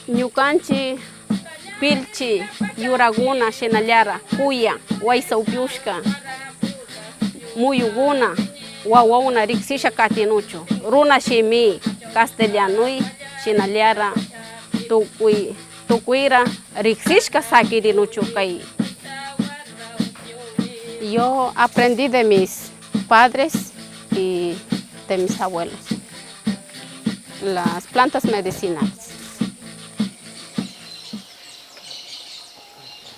Ñukanchi, pilchi, yuraguna, shenallara, kuya, waysaupiushka, muyuguna, wawawna riksisha katinucho, runa shimi, castellanui, shenallara, tukuira, riksishka sakirinucho kay. Yo aprendí de mis padres y de mis abuelos las plantas medicinales.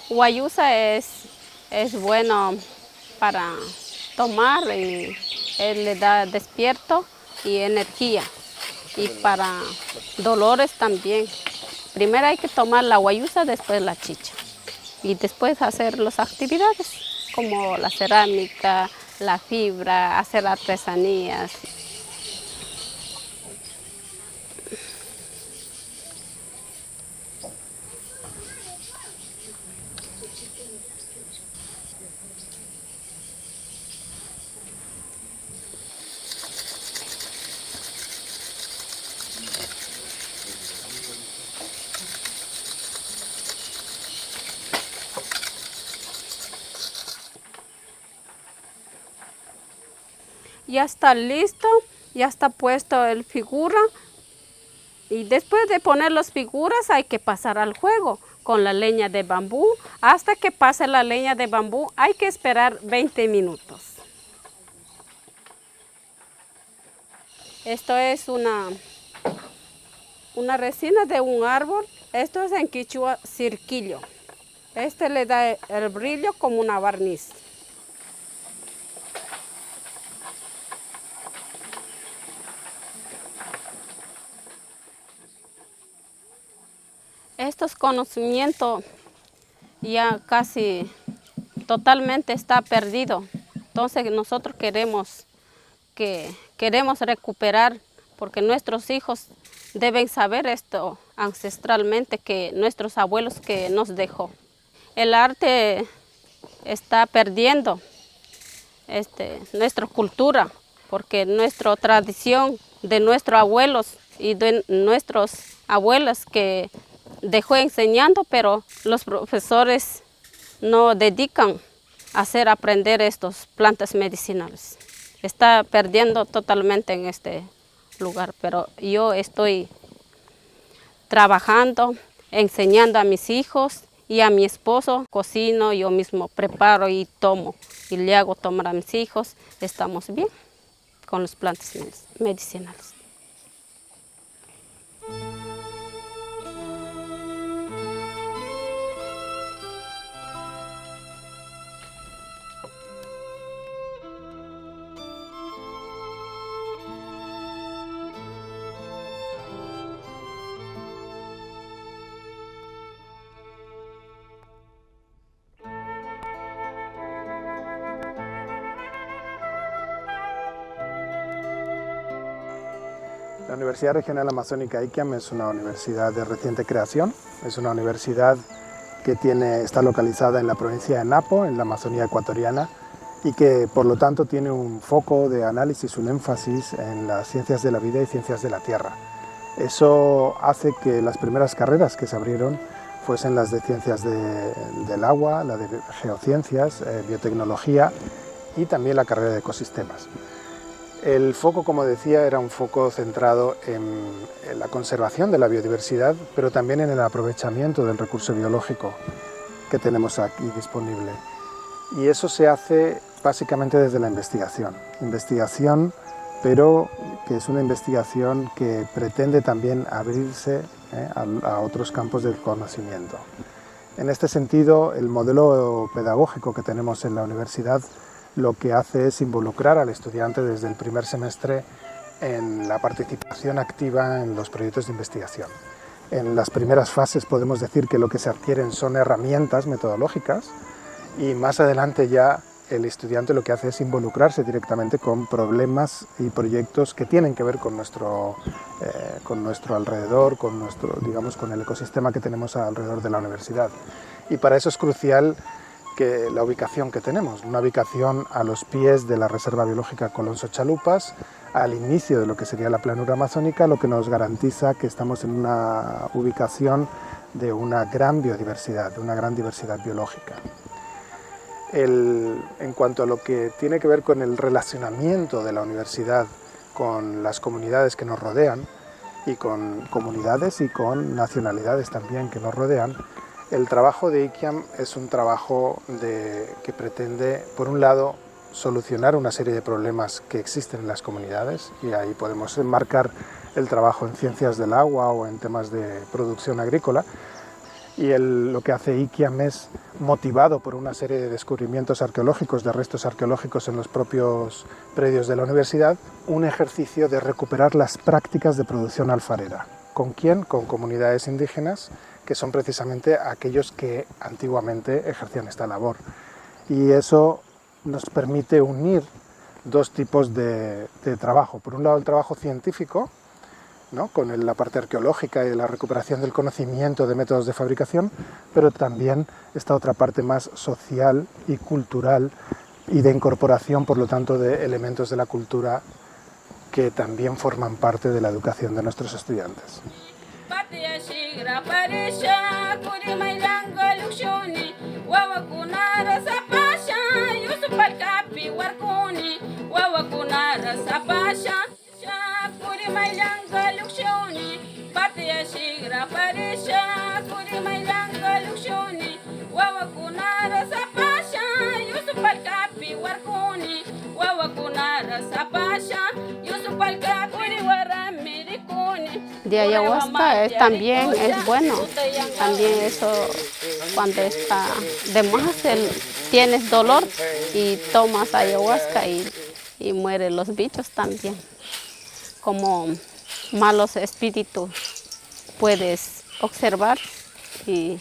Guayusa es bueno para tomar y él le da despierto y energía, y para dolores también. Primero hay que tomar la guayusa, después la chicha y después hacer las actividades como la cerámica, la fibra, hacer artesanías. Ya está listo, ya está puesto el figura, y después de poner las figuras hay que pasar al juego con la leña de bambú. Hasta que pase la leña de bambú hay que esperar 20 minutos. Esto es una resina de un árbol. Esto es en quichua cirquillo. Este le da el brillo como una barniz. Estos conocimientos ya casi totalmente está perdido. Entonces nosotros queremos recuperar, porque nuestros hijos deben saber esto ancestralmente que nuestros abuelos que nos dejó. El arte está perdiendo nuestra cultura, porque nuestra tradición de nuestros abuelos y de nuestros abuelos que dejó enseñando, pero los profesores no dedican a hacer aprender estas plantas medicinales. Está perdiendo totalmente en este lugar, pero yo estoy trabajando, enseñando a mis hijos y a mi esposo. Cocino, yo mismo preparo y tomo, y le hago tomar a mis hijos. Estamos bien con las plantas medicinales. La Universidad Regional Amazónica ICAM es una universidad de reciente creación. Es una universidad que está localizada en la provincia de Napo, en la Amazonía ecuatoriana, y que por lo tanto tiene un foco de análisis, un énfasis en las ciencias de la vida y ciencias de la tierra. Eso hace que las primeras carreras que se abrieron fuesen las de ciencias del agua, la de geociencias, biotecnología y también la carrera de ecosistemas. El foco, como decía, era un foco centrado en la conservación de la biodiversidad, pero también en el aprovechamiento del recurso biológico que tenemos aquí disponible. Y eso se hace básicamente desde la investigación, pero que es una investigación que pretende también abrirse a otros campos del conocimiento. En este sentido, el modelo pedagógico que tenemos en la universidad lo que hace es involucrar al estudiante desde el primer semestre en la participación activa en los proyectos de investigación. En las primeras fases podemos decir que lo que se adquieren son herramientas metodológicas, y más adelante ya el estudiante lo que hace es involucrarse directamente con problemas y proyectos que tienen que ver con nuestro alrededor, con el ecosistema que tenemos alrededor de la universidad. Y para eso es crucial la ubicación que tenemos, una ubicación a los pies de la Reserva Biológica Colonso Chalupas, al inicio de lo que sería la planura amazónica, lo que nos garantiza que estamos en una ubicación de una gran biodiversidad, de una gran diversidad biológica. En cuanto a lo que tiene que ver con el relacionamiento de la universidad con las comunidades que nos rodean, y con comunidades y con nacionalidades también que nos rodean, el trabajo de ICIAM es un trabajo que pretende, por un lado, solucionar una serie de problemas que existen en las comunidades, y ahí podemos enmarcar el trabajo en ciencias del agua o en temas de producción agrícola, y lo que hace ICIAM es, motivado por una serie de descubrimientos arqueológicos, de restos arqueológicos en los propios predios de la universidad, un ejercicio de recuperar las prácticas de producción alfarera. ¿Con quién? Con comunidades indígenas, que son precisamente aquellos que antiguamente ejercían esta labor. Y eso nos permite unir dos tipos de trabajo. Por un lado, el trabajo científico, ¿no?, con la parte arqueológica y la recuperación del conocimiento de métodos de fabricación, pero también esta otra parte más social y cultural y de incorporación, por lo tanto, de elementos de la cultura que también forman parte de la educación de nuestros estudiantes. De ayahuasca también es bueno, también eso cuando está de más tienes dolor y tomas ayahuasca y mueren los bichos también, como malos espíritus puedes observar y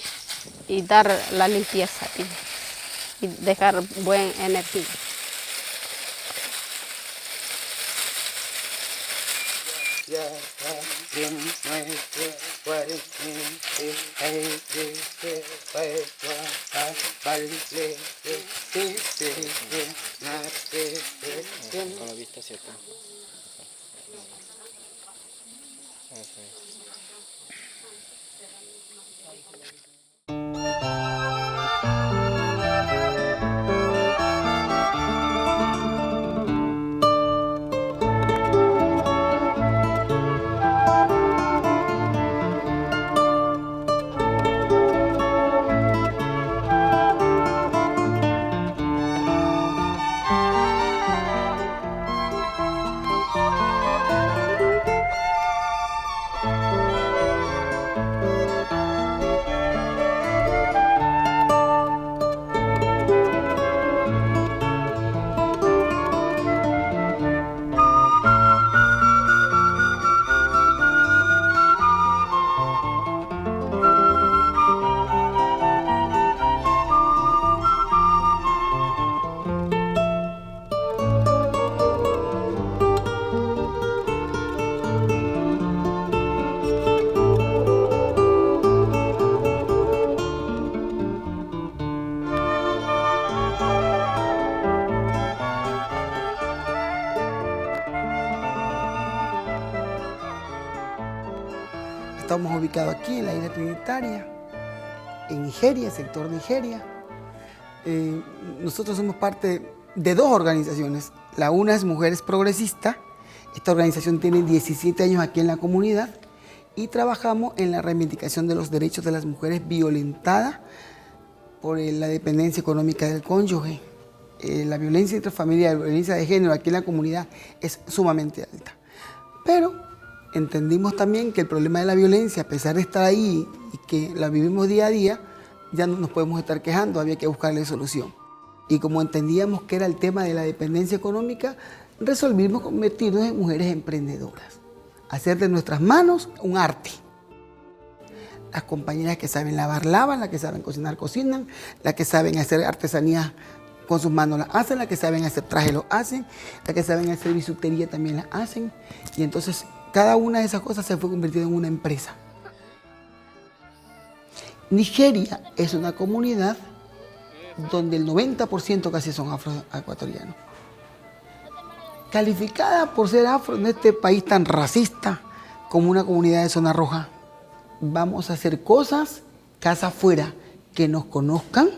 dar la limpieza y dejar buena energía. Con la vista hacia acá. Eso es. Estamos ubicados aquí en la isla Trinitaria, en Nigeria, sector Nigeria. Nosotros somos parte de dos organizaciones. La una es Mujeres Progresistas. Esta organización tiene 17 años aquí en la comunidad y trabajamos en la reivindicación de los derechos de las mujeres violentadas por la dependencia económica del cónyuge. La violencia intrafamiliar, la violencia de género aquí en la comunidad es sumamente alta. Pero entendimos también que el problema de la violencia, a pesar de estar ahí y que la vivimos día a día, ya no nos podemos estar quejando, había que buscarle solución. Y como entendíamos que era el tema de la dependencia económica, resolvimos convertirnos en mujeres emprendedoras, hacer de nuestras manos un arte. Las compañeras que saben lavar, lavan, las que saben cocinar, cocinan, las que saben hacer artesanía con sus manos las hacen, las que saben hacer trajes lo hacen, las que saben hacer bisutería también las hacen. Y entonces cada una de esas cosas se fue convirtiendo en una empresa. Nigeria es una comunidad donde el 90% casi son afroecuatorianos. Calificada por ser afro en este país tan racista como una comunidad de zona roja. Vamos a hacer cosas casa afuera, que nos conozcan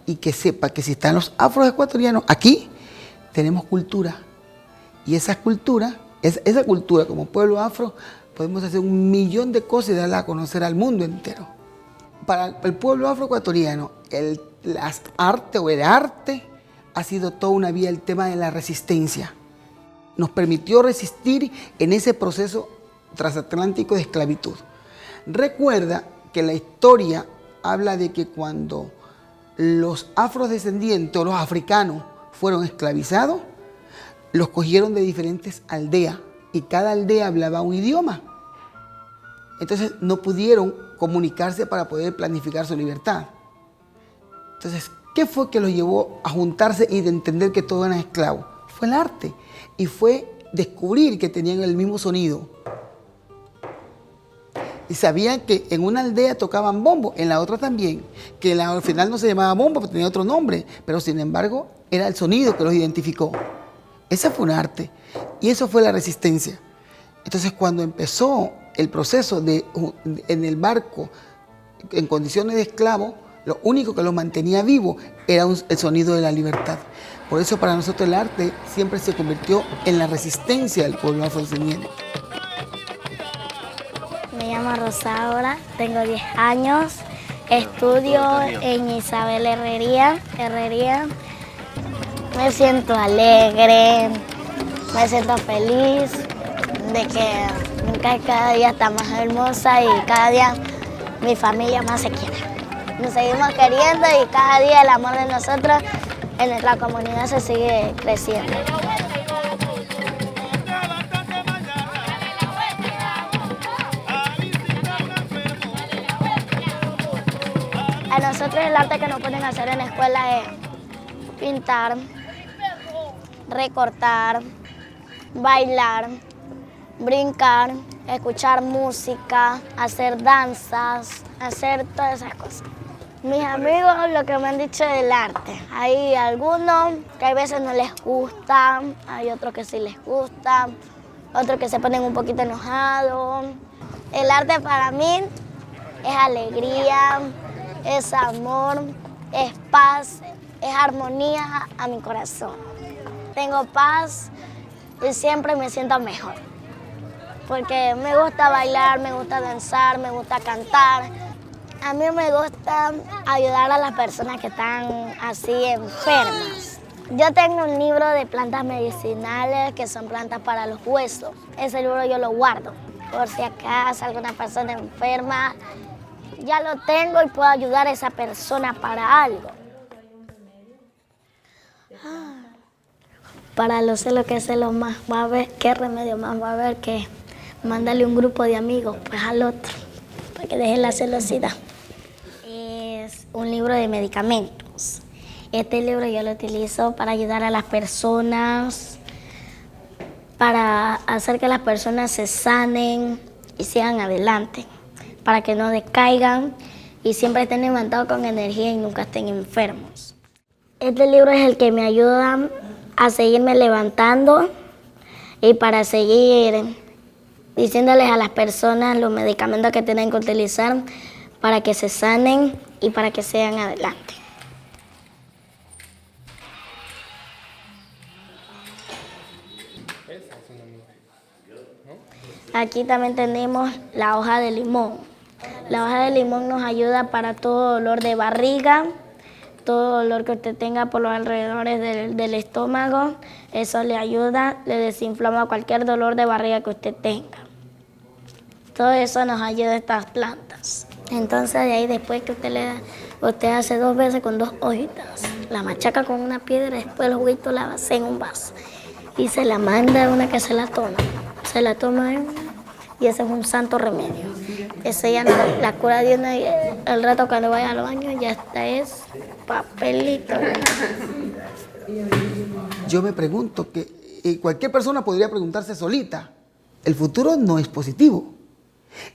y que sepa que si están los afroecuatorianos aquí, tenemos cultura. Y esa cultura como pueblo afro, podemos hacer 1.000.000 de cosas y darla a conocer al mundo entero. Para el pueblo afroecuatoriano, el arte ha sido toda una vía el tema de la resistencia. Nos permitió resistir en ese proceso transatlántico de esclavitud. Recuerda que la historia habla de que cuando los afrodescendientes o los africanos fueron esclavizados, los cogieron de diferentes aldeas y cada aldea hablaba un idioma. Entonces no pudieron comunicarse para poder planificar su libertad. Entonces, ¿qué fue que los llevó a juntarse y de entender que todos eran esclavos? Fue el arte y fue descubrir que tenían el mismo sonido. Y sabían que en una aldea tocaban bombo, en la otra también, que al final no se llamaba bombo, pero tenía otro nombre, pero sin embargo era el sonido que los identificó. Ese fue un arte y eso fue la resistencia. Entonces cuando empezó el proceso en el barco, en condiciones de esclavo, lo único que los mantenía vivos era el sonido de la libertad. Por eso para nosotros el arte siempre se convirtió en la resistencia del pueblo afrodescendiente. Me llamo Rosaura, tengo 10 años, estudio en Isabel Herrería. Me siento alegre, me siento feliz de que cada día está más hermosa y cada día mi familia más se quiere. Nos seguimos queriendo y cada día el amor de nosotros en nuestra comunidad se sigue creciendo. A nosotros el arte que nos pueden hacer en la escuela es pintar, recortar, bailar, brincar, escuchar música, hacer danzas, hacer todas esas cosas. Mis amigos lo que me han dicho del arte, hay algunos que a veces no les gusta, hay otros que sí les gusta, otros que se ponen un poquito enojados. El arte para mí es alegría, es amor, es paz, es armonía a mi corazón. Tengo paz y siempre me siento mejor. Porque me gusta bailar, me gusta danzar, me gusta cantar. A mí me gusta ayudar a las personas que están así enfermas. Yo tengo un libro de plantas medicinales que son plantas para los huesos. Ese libro yo lo guardo. Por si acaso alguna persona enferma, ya lo tengo y puedo ayudar a esa persona para algo. Para los celos, ¿qué celos más va a haber? ¿Qué remedio más va a haber que mandarle un grupo de amigos pues al otro para que deje la celosidad? Es un libro de medicamentos. Este libro yo lo utilizo para ayudar a las personas, para hacer que las personas se sanen y sigan adelante, para que no decaigan y siempre estén levantados con energía y nunca estén enfermos. Este libro es el que me ayuda a seguirme levantando y para seguir diciéndoles a las personas los medicamentos que tienen que utilizar para que se sanen y para que sigan adelante. Aquí también tenemos la hoja de limón. La hoja de limón nos ayuda para todo dolor de barriga, todo dolor que usted tenga por los alrededores del estómago. Eso le ayuda, le desinflama cualquier dolor de barriga que usted tenga. Todo eso nos ayuda estas plantas. Entonces de ahí después que usted hace 2 veces con 2 hojitas, la machaca con una piedra, después el juguito la vacía en un vaso y se la manda a una que se la toma. Se la toma y ese es un santo remedio. Ese ya no, la cura de una y el rato cuando vaya al baño ya está es papelito. Yo me pregunto que cualquier persona podría preguntarse solita, el futuro no es positivo.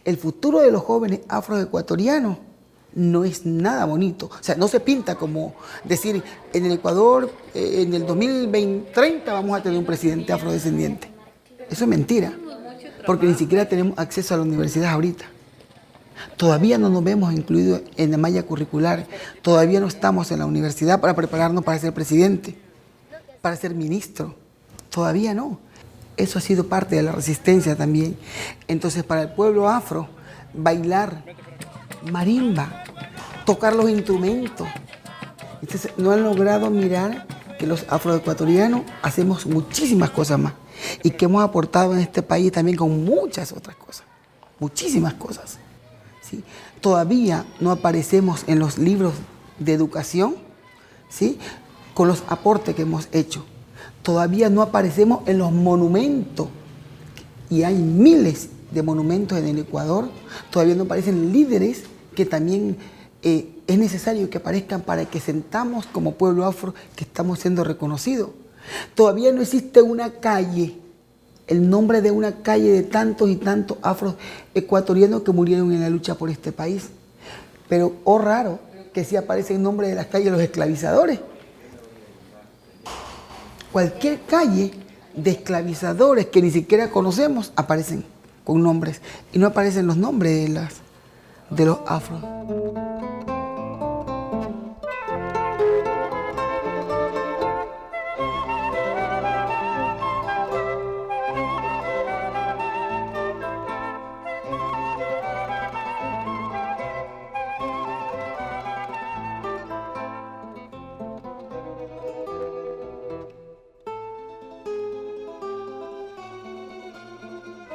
El futuro de los jóvenes afroecuatorianos no es nada bonito. O sea, no se pinta como decir, en el Ecuador, en el 2030 vamos a tener un presidente afrodescendiente. Eso es mentira, porque ni siquiera tenemos acceso a la universidad ahorita. Todavía no nos vemos incluidos en la malla curricular, todavía no estamos en la universidad para prepararnos para ser presidente, para ser ministro, todavía no. Eso ha sido parte de la resistencia también. Entonces, para el pueblo afro, bailar marimba, tocar los instrumentos. Entonces, no han logrado mirar que los afroecuatorianos hacemos muchísimas cosas más y que hemos aportado en este país también con muchas otras cosas, muchísimas cosas. ¿Sí? Todavía no aparecemos en los libros de educación, ¿sí? Con los aportes que hemos hecho. Todavía no aparecemos en los monumentos, y hay miles de monumentos en el Ecuador. Todavía no aparecen líderes que también es necesario que aparezcan para que sentamos como pueblo afro que estamos siendo reconocidos. Todavía no existe una calle, el nombre de una calle de tantos y tantos afroecuatorianos que murieron en la lucha por este país. Pero, oh raro, que sí aparece el nombre de las calles de los esclavizadores. Cualquier calle de esclavizadores que ni siquiera conocemos aparecen con nombres y no aparecen los nombres de los afros.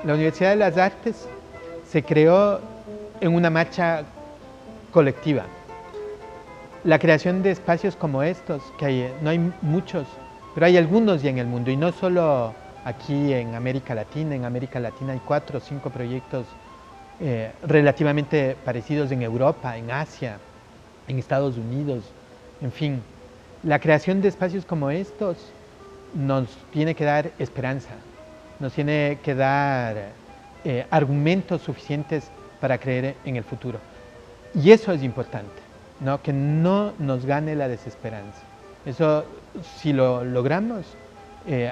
La Universidad de las Artes se creó en una marcha colectiva. La creación de espacios como estos, que no hay muchos, pero hay algunos ya en el mundo, y no solo aquí en América Latina. En América Latina hay 4 o 5 proyectos relativamente parecidos en Europa, en Asia, en Estados Unidos, en fin. La creación de espacios como estos nos tiene que dar esperanza. Nos tiene que dar argumentos suficientes para creer en el futuro. Y eso es importante, ¿no? Que no nos gane la desesperanza. Eso, si lo logramos,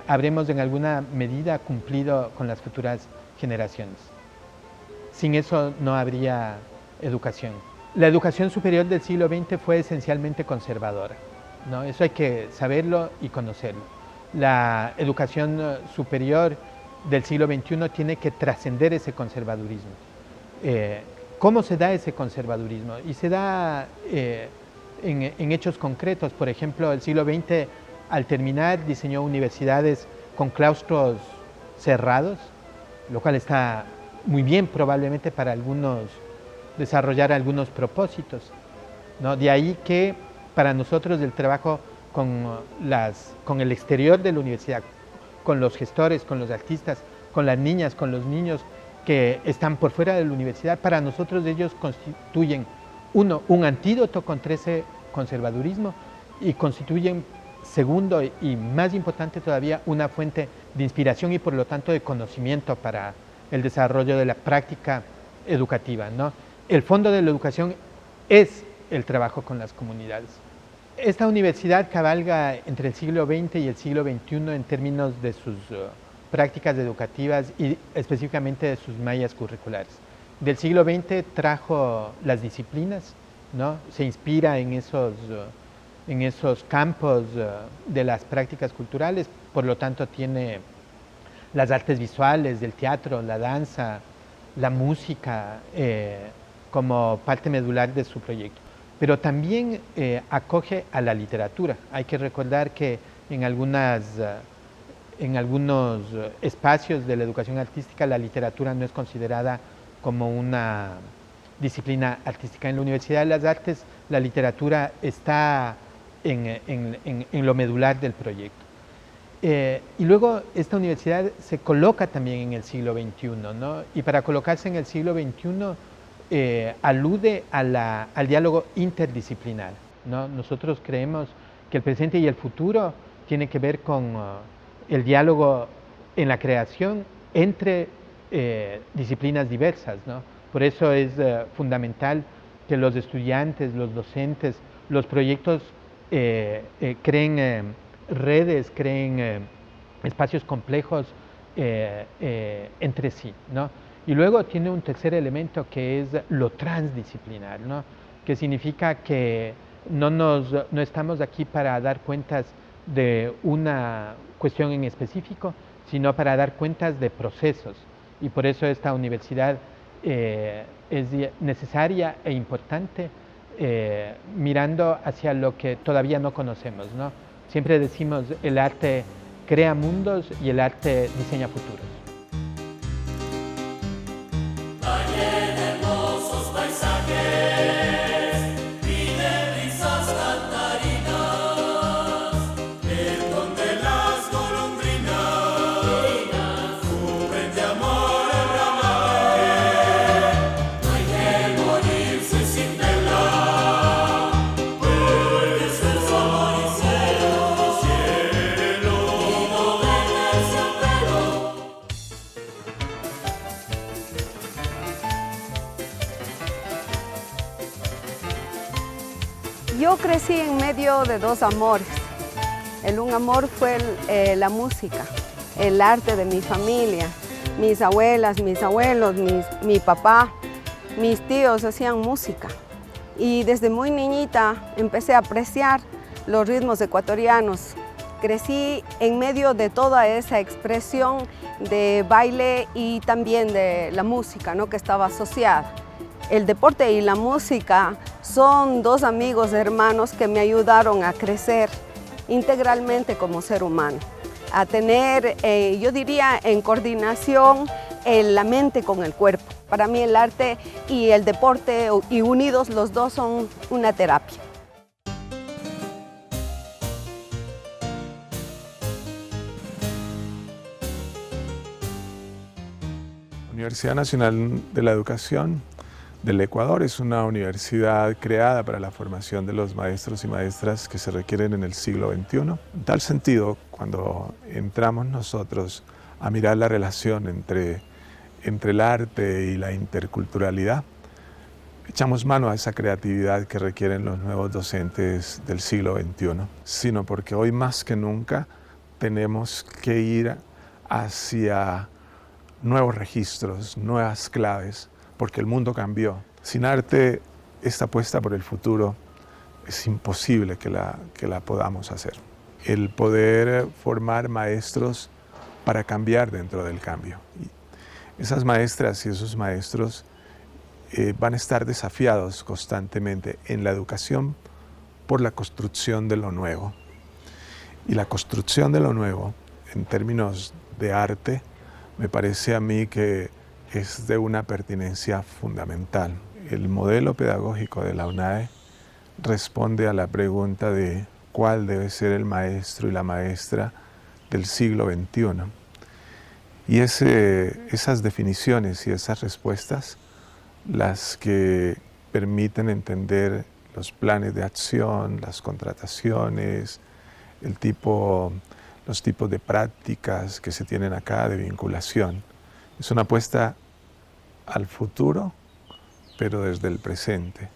habremos en alguna medida cumplido con las futuras generaciones. Sin eso no habría educación. La educación superior del siglo XX fue esencialmente conservadora, ¿no? Eso hay que saberlo y conocerlo. La educación superior del siglo XXI tiene que trascender ese conservadurismo. ¿Cómo se da ese conservadurismo? Y se da en hechos concretos. Por ejemplo, el siglo XX, al terminar, diseñó universidades con claustros cerrados, lo cual está muy bien probablemente para desarrollar algunos propósitos, ¿no? De ahí que para nosotros el trabajo con el exterior de la universidad, con los gestores, con los artistas, con las niñas, con los niños que están por fuera de la universidad, para nosotros ellos constituyen, un antídoto contra ese conservadurismo y constituyen, segundo y más importante todavía, una fuente de inspiración y por lo tanto de conocimiento para el desarrollo de la práctica educativa, ¿no? El fondo de la educación es el trabajo con las comunidades. Esta universidad cabalga entre el siglo XX y el siglo XXI en términos de sus prácticas educativas y específicamente de sus mallas curriculares. Del siglo XX trajo las disciplinas, ¿no? Se inspira en esos campos de las prácticas culturales, por lo tanto tiene las artes visuales, del teatro, la danza, la música como parte medular de su proyecto. Pero también acoge a la literatura. Hay que recordar que en algunos espacios de la educación artística la literatura no es considerada como una disciplina artística. En la Universidad de las Artes la literatura está en lo medular del proyecto. Y luego esta universidad se coloca también en el siglo XXI, ¿no? Y para colocarse en el siglo XXI alude al diálogo interdisciplinar, ¿no? Nosotros creemos que el presente y el futuro tiene que ver con el diálogo en la creación entre disciplinas diversas, ¿no? Por eso es fundamental que los estudiantes, los docentes, los proyectos creen redes, creen espacios complejos entre sí, ¿no? Y luego tiene un tercer elemento que es lo transdisciplinar, ¿no? Que significa que no estamos aquí para dar cuentas de una cuestión en específico, sino para dar cuentas de procesos. Y por eso esta universidad es necesaria e importante, mirando hacia lo que todavía no conocemos, ¿no? Siempre decimos el arte crea mundos y el arte diseña futuros. Yo crecí en medio de dos amores. Un amor fue la música, el arte de mi familia. Mis abuelas, mis abuelos, mi papá, mis tíos hacían música. Y desde muy niñita empecé a apreciar los ritmos ecuatorianos. Crecí en medio de toda esa expresión de baile y también de la música, ¿no?, que estaba asociada. El deporte y la música son dos amigos hermanos que me ayudaron a crecer integralmente como ser humano, a tener, yo diría, en coordinación la mente con el cuerpo. Para mí el arte y el deporte, y unidos los dos, son una terapia. La Universidad Nacional de la Educación del Ecuador es una universidad creada para la formación de los maestros y maestras que se requieren en el siglo XXI. En tal sentido, cuando entramos nosotros a mirar la relación entre el arte y la interculturalidad, echamos mano a esa creatividad que requieren los nuevos docentes del siglo XXI, sino porque hoy más que nunca tenemos que ir hacia nuevos registros, nuevas claves, porque el mundo cambió. Sin arte, esta apuesta por el futuro es imposible que la podamos hacer. El poder formar maestros para cambiar dentro del cambio. Y esas maestras y esos maestros van a estar desafiados constantemente en la educación por la construcción de lo nuevo. Y la construcción de lo nuevo, en términos de arte, me parece a mí que es de una pertinencia fundamental. El modelo pedagógico de la UNAE responde a la pregunta de cuál debe ser el maestro y la maestra del siglo XXI. Y esas definiciones y esas respuestas las que permiten entender los planes de acción, las contrataciones, los tipos de prácticas que se tienen acá de vinculación. Es una apuesta al futuro, pero desde el presente.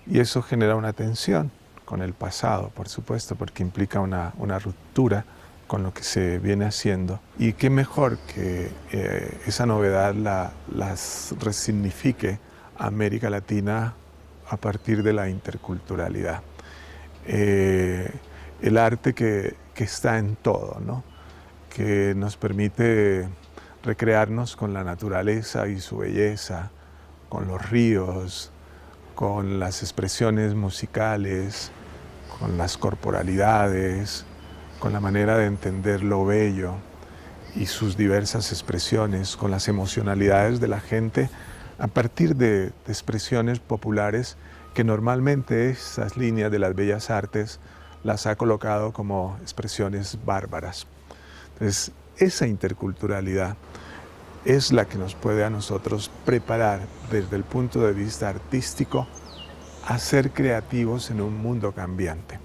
Y eso genera una tensión con el pasado, por supuesto, porque implica una ruptura con lo que se viene haciendo. Y qué mejor que esa novedad las resignifique América Latina a partir de la interculturalidad. El arte que está en todo, ¿no?, que nos permite recrearnos con la naturaleza y su belleza, con los ríos, con las expresiones musicales, con las corporalidades, con la manera de entender lo bello y sus diversas expresiones, con las emocionalidades de la gente a partir de expresiones populares que normalmente esas líneas de las bellas artes las ha colocado como expresiones bárbaras. Entonces, esa interculturalidad es la que nos puede a nosotros preparar desde el punto de vista artístico a ser creativos en un mundo cambiante.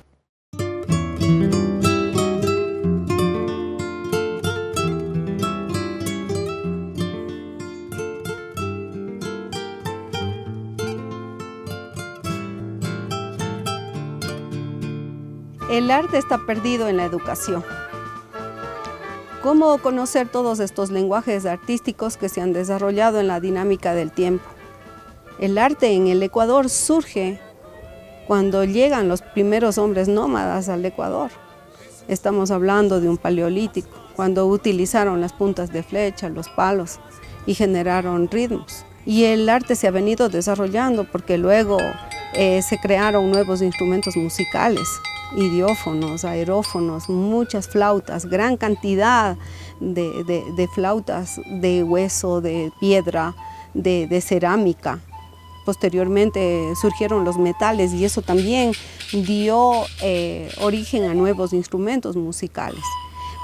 El arte está perdido en la educación. ¿Cómo conocer todos estos lenguajes artísticos que se han desarrollado en la dinámica del tiempo? El arte en el Ecuador surge cuando llegan los primeros hombres nómadas al Ecuador. Estamos hablando de un paleolítico, cuando utilizaron las puntas de flecha, los palos y generaron ritmos. Y el arte se ha venido desarrollando porque luego se crearon nuevos instrumentos musicales, idiófonos, aerófonos, muchas flautas, gran cantidad de flautas de hueso, de piedra, de cerámica. Posteriormente surgieron los metales y eso también dio origen a nuevos instrumentos musicales.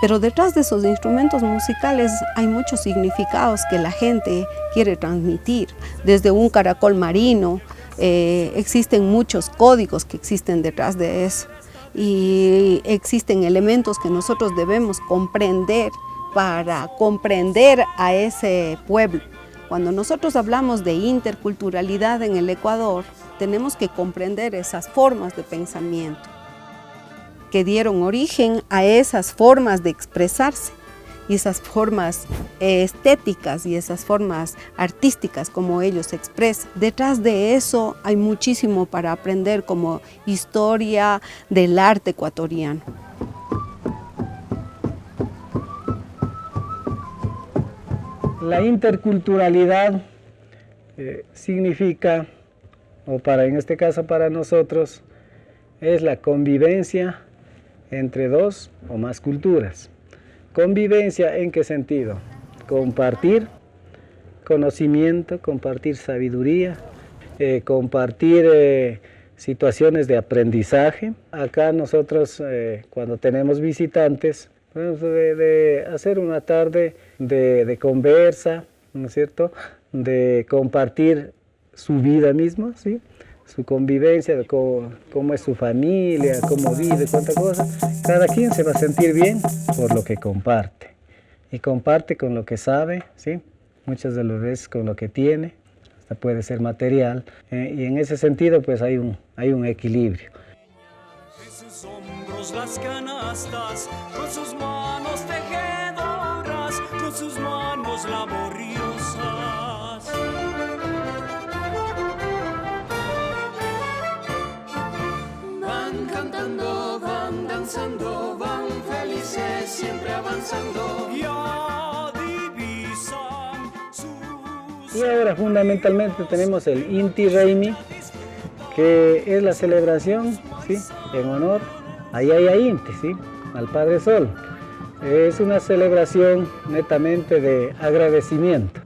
Pero detrás de esos instrumentos musicales hay muchos significados que la gente quiere transmitir. Desde un caracol marino, existen muchos códigos que existen detrás de eso. Y existen elementos que nosotros debemos comprender para comprender a ese pueblo. Cuando nosotros hablamos de interculturalidad en el Ecuador, tenemos que comprender esas formas de pensamiento que dieron origen a esas formas de expresarse y esas formas estéticas y esas formas artísticas como ellos se expresan. Detrás de eso hay muchísimo para aprender como historia del arte ecuatoriano. La interculturalidad significa, en este caso para nosotros, es la convivencia entre dos o más culturas. ¿Convivencia en qué sentido? Compartir conocimiento, compartir sabiduría, compartir situaciones de aprendizaje. Acá nosotros cuando tenemos visitantes, de hacer una tarde de conversa, ¿no es cierto?, de compartir su vida misma, ¿sí?, su convivencia, de cómo es su familia, cómo vive, cuánta cosa. Cada quien se va a sentir bien por lo que comparte. Y comparte con lo que sabe, ¿sí?, muchas de las veces con lo que tiene, hasta puede ser material. Y en ese sentido, pues hay un equilibrio. Las canastas, con sus manos tejedoras, con sus manos laboriosas. Van cantando, van danzando, van felices, siempre avanzando. Ya divisan sus... Y ahora fundamentalmente tenemos el Inti Raymi, que es la celebración, ¿sí?, en honor a Yaya Inti, ¿sí?, al Padre Sol. Es una celebración netamente de agradecimiento.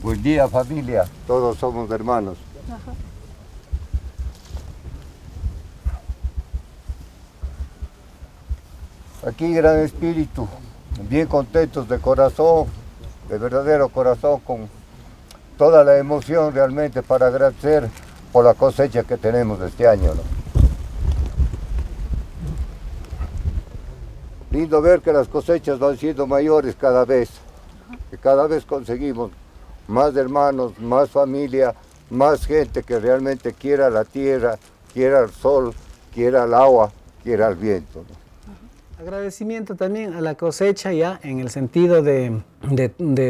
Buen día, familia, todos somos hermanos. Aquí, Gran Espíritu, bien contentos de corazón, de verdadero corazón, con toda la emoción realmente para agradecer por la cosecha que tenemos este año, ¿no? Lindo ver que las cosechas van siendo mayores cada vez, que cada vez conseguimos más hermanos, más familia, más gente que realmente quiera la tierra, quiera el sol, quiera el agua, quiera el viento, ¿no? Agradecimiento también a la cosecha ya en el sentido de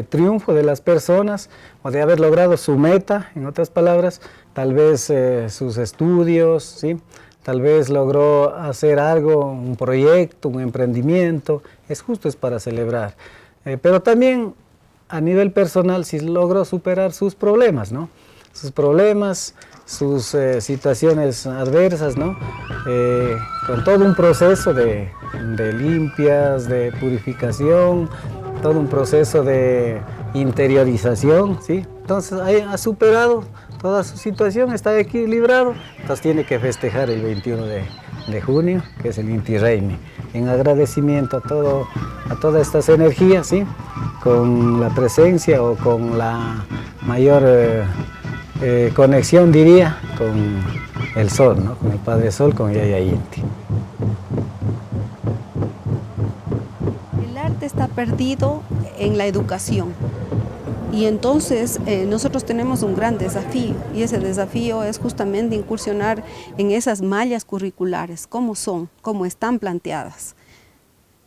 triunfo de las personas o de haber logrado su meta, en otras palabras, tal vez sus estudios, ¿sí?, tal vez logró hacer algo, un proyecto, un emprendimiento, es para celebrar. Pero también a nivel personal si logró superar sus problemas, ¿no?, sus problemas, sus situaciones adversas, ¿no?, con todo un proceso de limpias, de purificación, todo un proceso de interiorización, ¿sí? Entonces ha superado toda su situación, está equilibrado, entonces tiene que festejar el 21 de junio, que es el Inti Raymi, en agradecimiento a todas estas energías, ¿sí?, con la presencia o con la mayor conexión, diría, con el Sol, ¿no?, con el Padre Sol, con Yaya Inti. El arte está perdido en la educación. Y entonces nosotros tenemos un gran desafío, y ese desafío es justamente incursionar en esas mallas curriculares, cómo son, cómo están planteadas.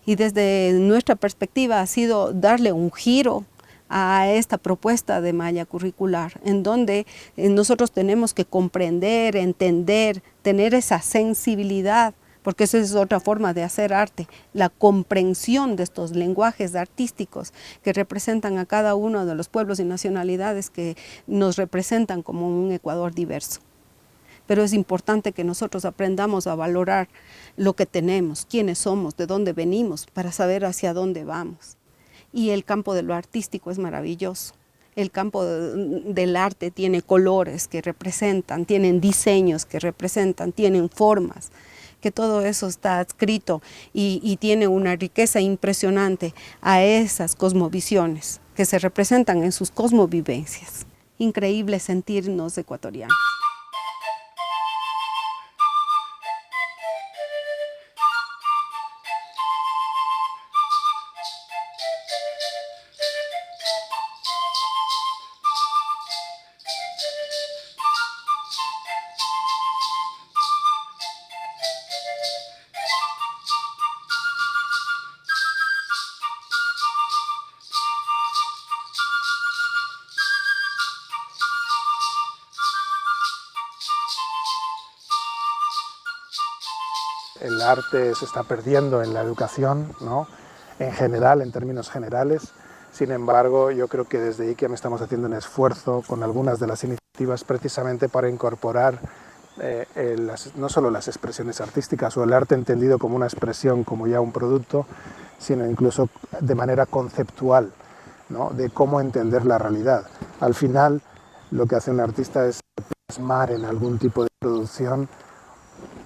Y desde nuestra perspectiva ha sido darle un giro a esta propuesta de malla curricular, en donde nosotros tenemos que comprender, entender, tener esa sensibilidad, porque esa es otra forma de hacer arte, la comprensión de estos lenguajes artísticos que representan a cada uno de los pueblos y nacionalidades que nos representan como un Ecuador diverso. Pero es importante que nosotros aprendamos a valorar lo que tenemos, quiénes somos, de dónde venimos, para saber hacia dónde vamos. Y el campo de lo artístico es maravilloso. El campo del arte tiene colores que representan, tienen diseños que representan, tienen formas, que todo eso está adscrito y tiene una riqueza impresionante a esas cosmovisiones que se representan en sus cosmovivencias. Increíble sentirnos ecuatorianos. El arte se está perdiendo en la educación, ¿no? En general, en términos generales. Sin embargo, yo creo que desde IKEAM estamos haciendo un esfuerzo con algunas de las iniciativas precisamente para incorporar no solo las expresiones artísticas o el arte entendido como una expresión, como ya un producto, sino incluso de manera conceptual, ¿no? De cómo entender la realidad. Al final, lo que hace un artista es plasmar en algún tipo de producción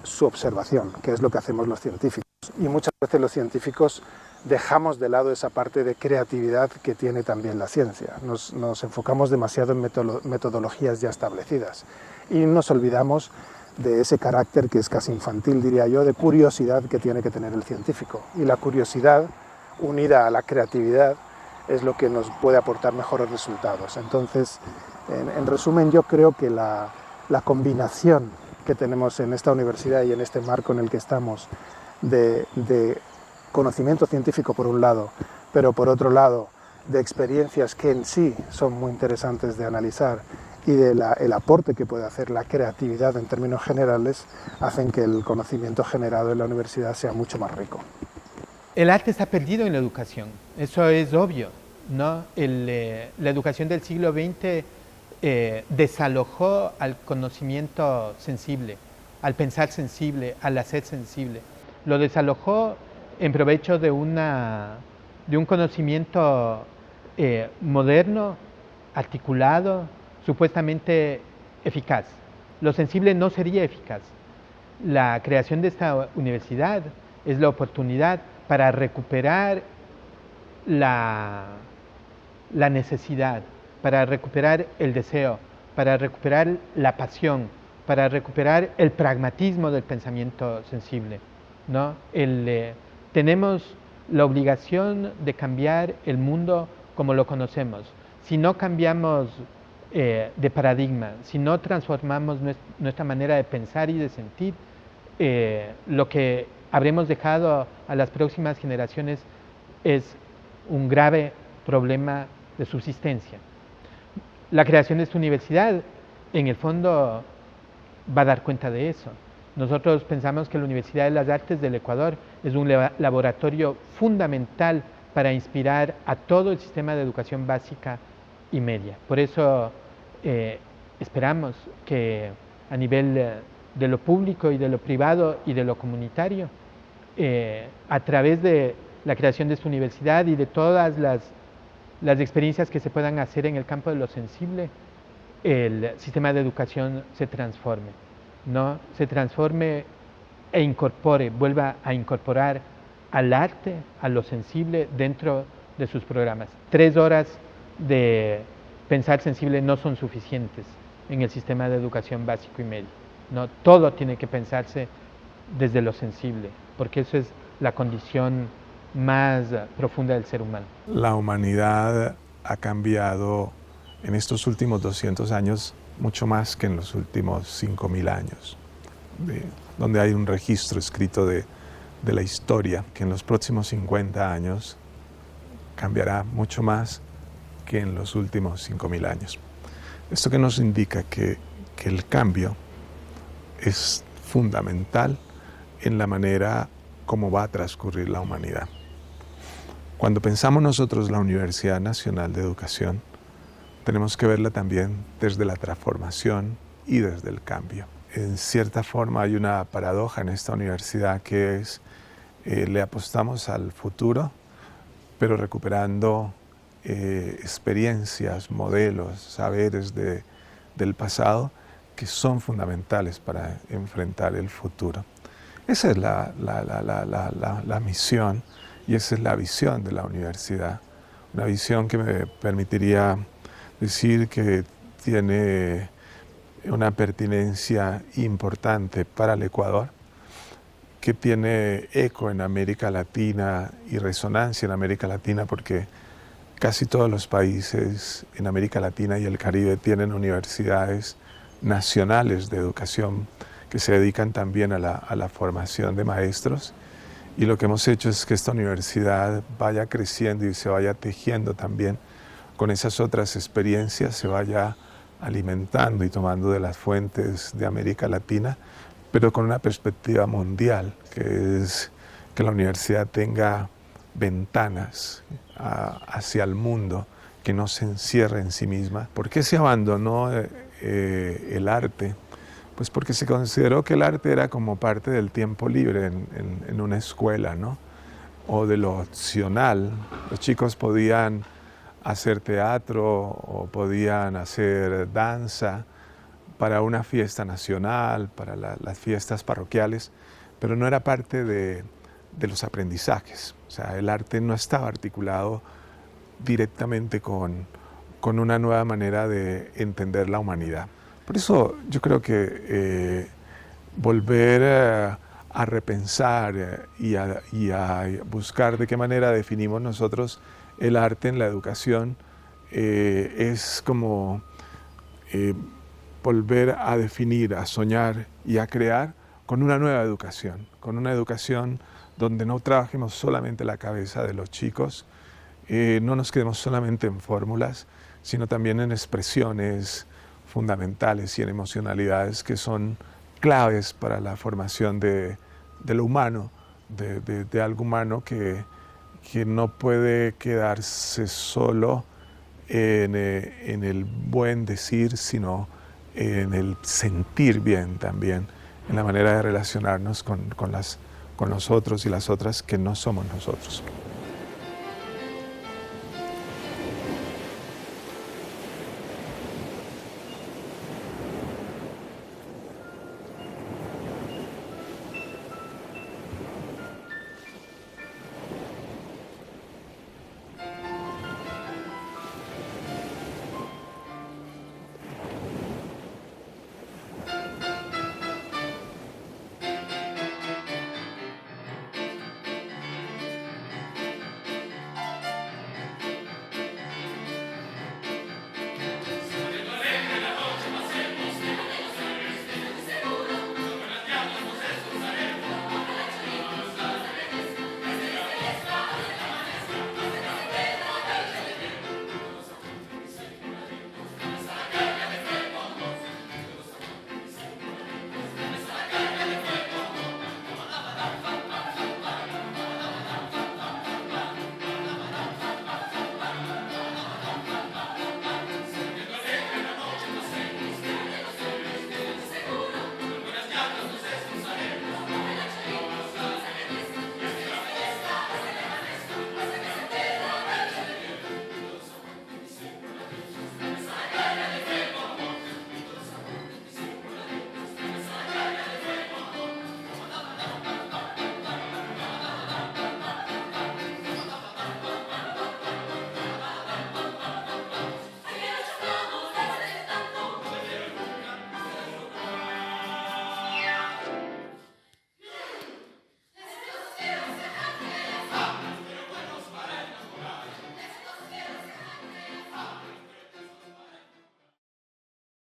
su observación, que es lo que hacemos los científicos. Y muchas veces los científicos dejamos de lado esa parte de creatividad que tiene también la ciencia. Nos enfocamos demasiado en metodologías ya establecidas y nos olvidamos de ese carácter que es casi infantil, diría yo, de curiosidad que tiene que tener el científico. Y la curiosidad, unida a la creatividad, es lo que nos puede aportar mejores resultados. Entonces, en resumen, yo creo que la combinación que tenemos en esta universidad y en este marco en el que estamos de conocimiento científico por un lado, pero por otro lado de experiencias que en sí son muy interesantes de analizar y el aporte que puede hacer la creatividad en términos generales, hacen que el conocimiento generado en la universidad sea mucho más rico. El arte está perdido en la educación, eso es obvio, ¿no? La educación del siglo XX desalojó al conocimiento sensible, al pensar sensible, al hacer sensible. Lo desalojó en provecho de un conocimiento moderno, articulado, supuestamente eficaz. Lo sensible no sería eficaz. La creación de esta universidad es la oportunidad para recuperar la necesidad, para recuperar el deseo, para recuperar la pasión, para recuperar el pragmatismo del pensamiento sensible, ¿no? Tenemos la obligación de cambiar el mundo como lo conocemos. Si no cambiamos de paradigma, si no transformamos nuestra manera de pensar y de sentir, lo que habremos dejado a las próximas generaciones es un grave problema de subsistencia. La creación de esta universidad, en el fondo, va a dar cuenta de eso. Nosotros pensamos que la Universidad de las Artes del Ecuador es un laboratorio fundamental para inspirar a todo el sistema de educación básica y media. Por eso esperamos que a nivel de lo público y de lo privado y de lo comunitario, a través de la creación de esta universidad y de todas las experiencias que se puedan hacer en el campo de lo sensible, el sistema de educación se transforme, ¿no? Se transforme e incorpore, vuelva a incorporar al arte, a lo sensible dentro de sus programas. 3 horas de pensar sensible no son suficientes en el sistema de educación básico y medio, ¿no? Todo tiene que pensarse desde lo sensible, porque eso es la condición más profunda del ser humano. La humanidad ha cambiado en estos últimos 200 años mucho más que en los últimos 5.000 años, donde hay un registro escrito de la historia que en los próximos 50 años cambiará mucho más que en los últimos 5.000 años. Esto que nos indica que el cambio es fundamental en la manera como va a transcurrir la humanidad. Cuando pensamos nosotros la Universidad Nacional de Educación, tenemos que verla también desde la transformación y desde el cambio. En cierta forma hay una paradoja en esta universidad que es, le apostamos al futuro, pero recuperando experiencias, modelos, saberes del pasado que son fundamentales para enfrentar el futuro. Esa es la misión y esa es la visión de la universidad. Una visión que me permitiría decir que tiene una pertinencia importante para el Ecuador, que tiene eco en América Latina y resonancia en América Latina, porque casi todos los países en América Latina y el Caribe tienen universidades nacionales de educación que se dedican también a la formación de maestros. Y lo que hemos hecho es que esta universidad vaya creciendo y se vaya tejiendo también con esas otras experiencias, se vaya alimentando y tomando de las fuentes de América Latina, pero con una perspectiva mundial, que es que la universidad tenga ventanas hacia el mundo, que no se encierre en sí misma. ¿Por qué se abandonó el arte? Pues porque se consideró que el arte era como parte del tiempo libre en una escuela, ¿no? O de lo opcional. Los chicos podían hacer teatro o podían hacer danza para una fiesta nacional, para las fiestas parroquiales, pero no era parte de los aprendizajes. O sea, el arte no estaba articulado directamente con una nueva manera de entender la humanidad. Por eso yo creo que volver a repensar y a buscar de qué manera definimos nosotros el arte en la educación es como volver a definir, a soñar y a crear con una nueva educación, con una educación donde no trabajemos solamente la cabeza de los chicos, no nos quedemos solamente en fórmulas, sino también en expresiones fundamentales y en emocionalidades que son claves para la formación de lo humano, de algo humano que no puede quedarse solo en el buen decir, sino en el sentir bien también, en la manera de relacionarnos con los otros y las otras que no somos nosotros.